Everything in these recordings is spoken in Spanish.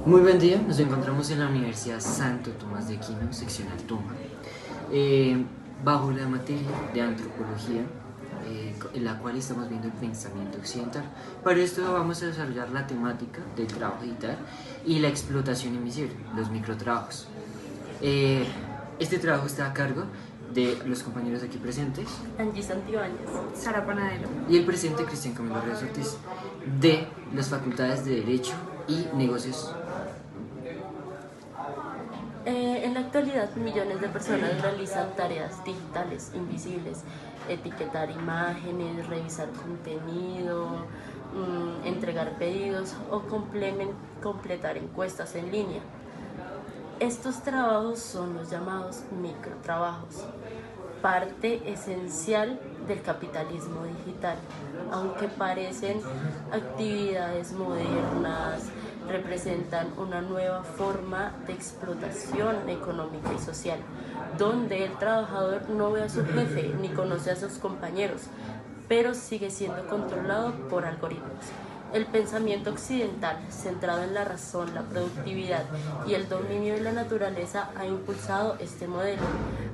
Muy buen día, nos encontramos en la Universidad Santo Tomás de Aquino, seccional Tuma, bajo la materia de antropología, en la cual estamos viendo el pensamiento occidental. Para esto vamos a desarrollar la temática del trabajo digital y la explotación invisible, los microtrabajos. Este trabajo está a cargo de los compañeros aquí presentes, Angie Santibáñez, Sara Panadero y el presente Cristian Camilo Reyes Ortiz, de las facultades de Derecho y Negocios. En la actualidad, millones de personas realizan tareas digitales invisibles: etiquetar imágenes, revisar contenido, entregar pedidos o completar encuestas en línea. Estos trabajos son los llamados microtrabajos, parte esencial del capitalismo digital. Aunque parecen actividades modernas, representan una nueva forma de explotación económica y social, donde el trabajador no ve a su jefe ni conoce a sus compañeros, pero sigue siendo controlado por algoritmos. El pensamiento occidental, centrado en la razón, la productividad y el dominio de la naturaleza, ha impulsado este modelo.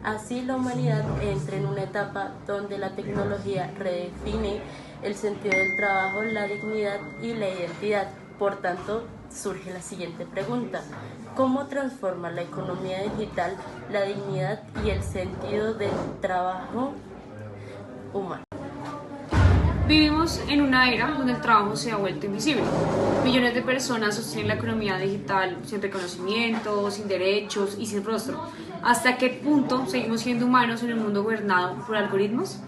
Así, la humanidad entra en una etapa donde la tecnología redefine el sentido del trabajo, la dignidad y la identidad. Por tanto, surge la siguiente pregunta: ¿cómo transforma la economía digital la dignidad y el sentido del trabajo humano? Vivimos en una era donde el trabajo se ha vuelto invisible. Millones de personas sostienen la economía digital sin reconocimiento, sin derechos y sin rostro. ¿Hasta qué punto seguimos siendo humanos en un mundo gobernado por algoritmos?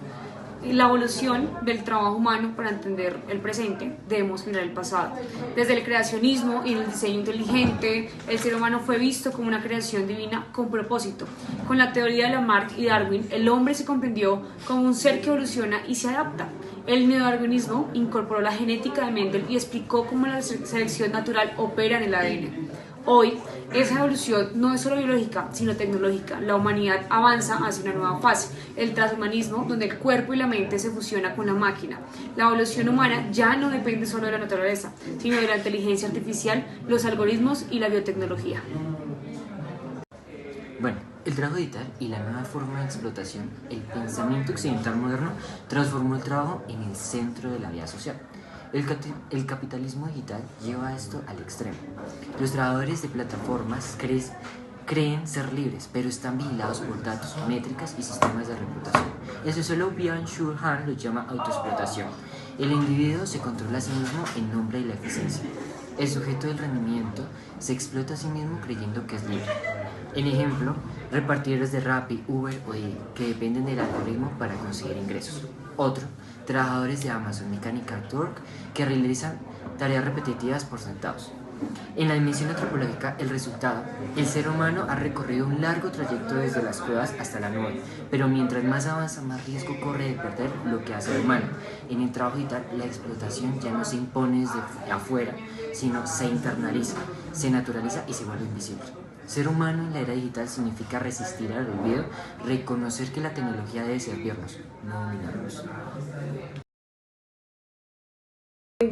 La evolución del trabajo humano para entender el presente debemos mirar el pasado. Desde el creacionismo y el diseño inteligente, el ser humano fue visto como una creación divina con propósito. Con la teoría de Lamarck y Darwin, el hombre se comprendió como un ser que evoluciona y se adapta. El neodarwinismo incorporó la genética de Mendel y explicó cómo la selección natural opera en el ADN. Hoy, esa evolución no es solo biológica, sino tecnológica. La humanidad avanza hacia una nueva fase, el transhumanismo, donde el cuerpo y la mente se fusionan con la máquina. La evolución humana ya no depende solo de la naturaleza, sino de la inteligencia artificial, los algoritmos y la biotecnología. Bueno, el trabajo digital y la nueva forma de explotación, el pensamiento occidental moderno, transformó el trabajo en el centro de la vida social. El capitalismo digital lleva esto al extremo. Los trabajadores de plataformas creen ser libres, pero están vigilados por datos, métricas y sistemas de reputación. El sociólogo Byung-Chul Han lo llama autoexplotación. El individuo se controla a sí mismo en nombre de la eficiencia. El sujeto del rendimiento se explota a sí mismo creyendo que es libre. En ejemplo, repartidores de Rappi, Uber o Didi, que dependen del algoritmo para conseguir ingresos. Otro, trabajadores de Amazon, Mechanical Turk, que realizan tareas repetitivas por centavos. En la dimensión antropológica, el resultado: el ser humano ha recorrido un largo trayecto desde las cuevas hasta la nube, pero mientras más avanza, más riesgo corre de perder lo que hace el humano. En el trabajo digital, la explotación ya no se impone desde afuera, sino se internaliza, se naturaliza y se vuelve invisible. Ser humano en la era digital significa resistir al olvido, reconocer que la tecnología debe servirnos, no dominarnos. El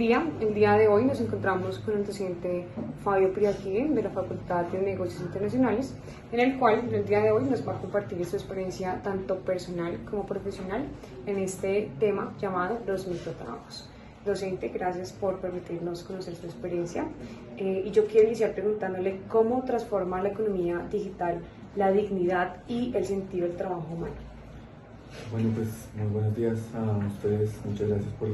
día de hoy nos encontramos con el docente Fabio Priaquile de la Facultad de Negocios Internacionales, en el cual el día de hoy nos va a compartir su experiencia tanto personal como profesional en este tema llamado los microtrabajos. Docente, gracias por permitirnos conocer su experiencia y yo quiero iniciar preguntándole cómo transforma la economía digital la dignidad y el sentido del trabajo humano. Bueno, pues muy buenos días a ustedes, muchas gracias por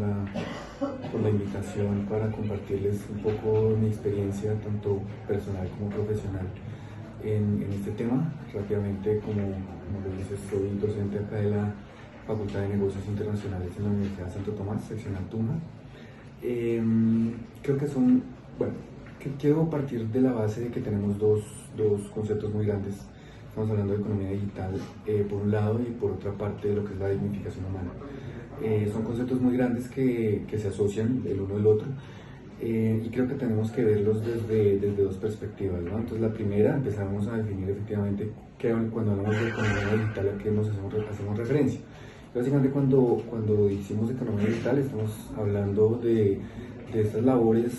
la invitación para compartirles un poco mi experiencia, tanto personal como profesional, en este tema. Rápidamente, como lo dices, soy docente acá de la Facultad de Negocios Internacionales en la Universidad Santo Tomás, seccional Tuma. Creo que quiero partir de la base de que tenemos dos conceptos muy grandes. Estamos hablando de economía digital por un lado y por otra parte de lo que es la dignificación humana. Son conceptos muy grandes que se asocian el uno al otro y creo que tenemos que verlos desde dos perspectivas, ¿no? Entonces, la primera, empezamos a definir efectivamente cuando hablamos de economía digital a qué nos hacemos referencia. Básicamente, cuando decimos economía digital, estamos hablando de estas labores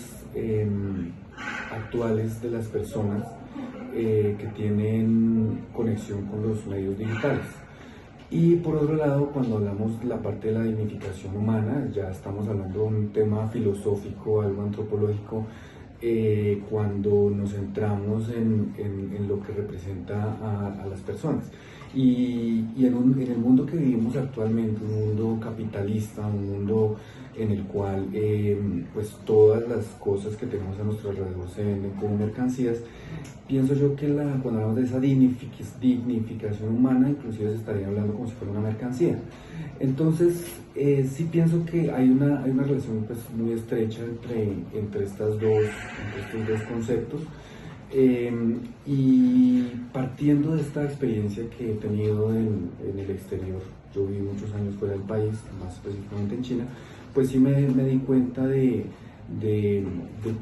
actuales de las personas que tienen conexión con los medios digitales. Y por otro lado, cuando hablamos de la parte de la dignificación humana, ya estamos hablando de un tema filosófico, algo antropológico, cuando nos centramos en lo que representa a las personas. Y en el mundo que vivimos actualmente, un mundo capitalista, un mundo en el cual pues todas las cosas que tenemos a nuestro alrededor se venden como mercancías, pienso yo que cuando hablamos de esa dignificación humana, inclusive se estaría hablando como si fuera una mercancía. Entonces, sí pienso que hay una relación pues, muy estrecha entre estos dos conceptos. Y partiendo de esta experiencia que he tenido en el exterior, yo viví muchos años fuera del país, más específicamente en China, pues sí me di cuenta de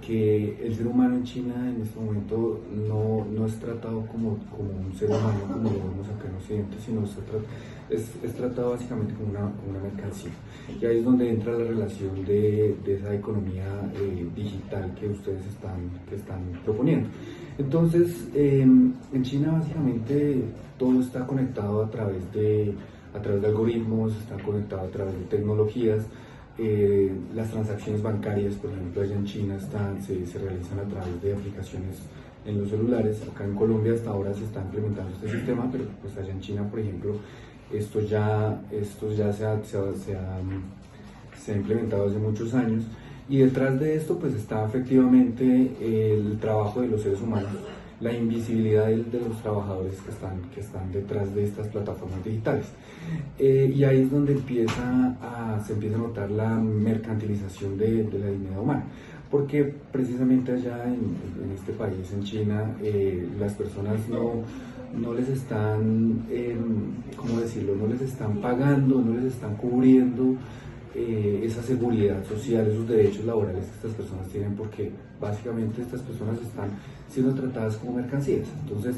que el ser humano en China en este momento no es tratado como un ser humano como lo vemos acá en Occidente, sino es tratado básicamente como una mercancía. Y ahí es donde entra la relación de esa economía digital que ustedes están proponiendo. Entonces, en China básicamente todo está conectado a través de algoritmos, está conectado a través de tecnologías. Las transacciones bancarias, por ejemplo, allá en China se realizan a través de aplicaciones en los celulares. Acá en Colombia hasta ahora se está implementando este sistema, pero pues allá en China, por ejemplo, esto ya se ha implementado hace muchos años, y detrás de esto pues está efectivamente el trabajo de los seres humanos, la invisibilidad de los trabajadores que están detrás de estas plataformas digitales. Y ahí es donde se empieza a notar la mercantilización de la dignidad humana, porque precisamente allá en este país, en China, las personas no les están, ¿cómo decirlo?, no les están pagando, no les están cubriendo esa seguridad social, esos derechos laborales que estas personas tienen, porque básicamente estas personas están siendo tratadas como mercancías. Entonces,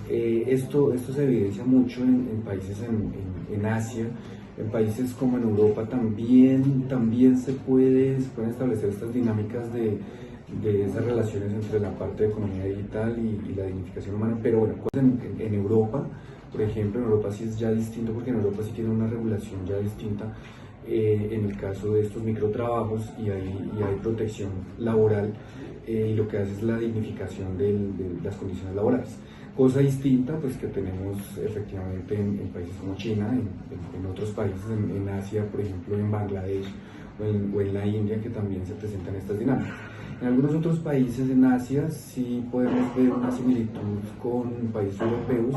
esto se evidencia mucho en países en Asia, en países como en Europa también se pueden establecer estas dinámicas de esas relaciones entre la parte de economía digital y la dignificación humana, pero bueno, en Europa, por ejemplo, en Europa sí es ya distinto, porque en Europa sí tiene una regulación ya distinta en el caso de estos microtrabajos, y hay protección laboral, y lo que hace es la dignificación de las condiciones laborales. Cosa distinta pues que tenemos efectivamente en países como China, en otros países en Asia, por ejemplo en Bangladesh o en la India, que también se presentan estas dinámicas. En algunos otros países en Asia sí podemos ver una similitud con países europeos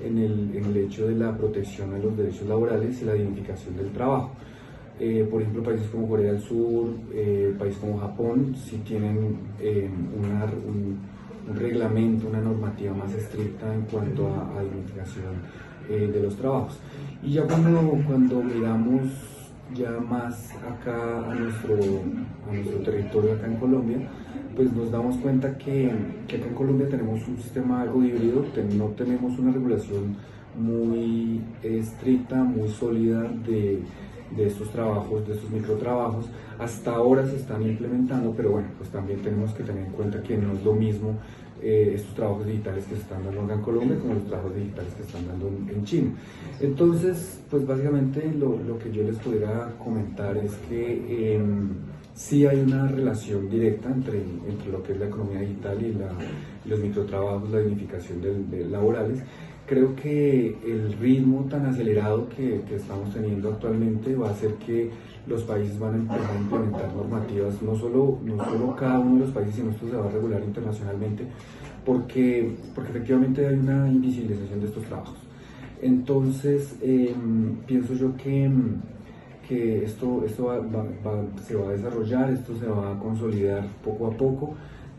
en el hecho de la protección a los derechos laborales y la dignificación del trabajo. Por ejemplo, países como Corea del Sur, países como Japón, sí tienen un reglamento, una normativa más estricta en cuanto a dignificación de los trabajos. Y ya cuando miramos ya más acá a nuestro territorio, acá en Colombia, pues nos damos cuenta que acá en Colombia tenemos un sistema algo híbrido, no tenemos una regulación muy estricta, muy sólida de estos trabajos, de estos microtrabajos. Hasta ahora se están implementando, pero bueno, pues también tenemos que tener en cuenta que no es lo mismo estos trabajos digitales que se están dando acá en Colombia como los trabajos digitales que se están dando en China. Entonces, pues básicamente lo que yo les pudiera comentar es que sí hay una relación directa entre lo que es la economía digital y los microtrabajos, la dignificación de laborales. Creo que el ritmo tan acelerado que estamos teniendo actualmente va a hacer que los países van a empezar a implementar normativas, no solo cada uno de los países, sino esto se va a regular internacionalmente, porque efectivamente hay una invisibilización de estos trabajos. Entonces, pienso yo que esto se va a desarrollar, esto se va a consolidar poco a poco,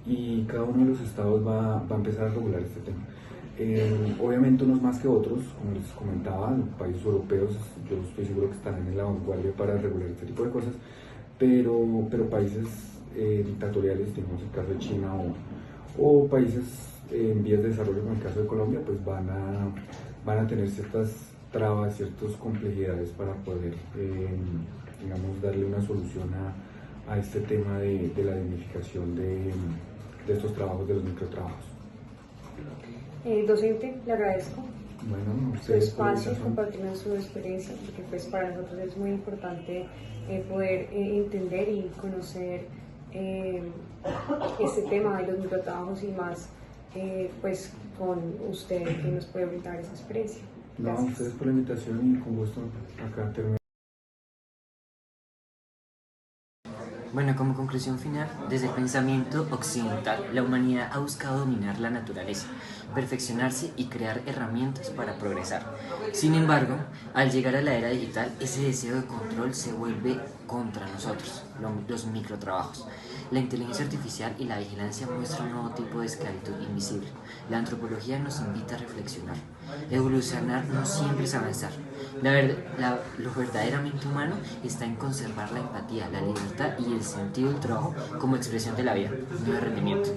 y cada uno de los estados va a empezar a regular este tema. Obviamente unos más que otros, como les comentaba, los países europeos yo estoy seguro que estarán en la vanguardia para regular este tipo de cosas, pero países dictatoriales, digamos el caso de China, o países en vías de desarrollo como el caso de Colombia, pues van a tener ciertas trabas, ciertas complejidades para poder digamos darle una solución a este tema de la dignificación estos trabajos, de los microtrabajos. Docente, le agradezco Bueno, su ustedes por la espacio, invitación. compartirnos su experiencia, porque pues para nosotros es muy importante poder entender y conocer este tema de los microtrabajos y más pues con usted que nos puede brindar esa experiencia. No, Gracias. ustedes por la invitación y con gusto acá termino. Bueno, como conclusión final, desde el pensamiento occidental, la humanidad ha buscado dominar la naturaleza, perfeccionarse y crear herramientas para progresar. Sin embargo, al llegar a la era digital, ese deseo de control se vuelve contra nosotros, los microtrabajos. La inteligencia artificial y la vigilancia muestran un nuevo tipo de esclavitud invisible. La antropología nos invita a reflexionar. Evolucionar no siempre es avanzar. Lo verdaderamente humano está en conservar la empatía, la libertad y el sentido del trabajo como expresión de la vida, no de rendimiento.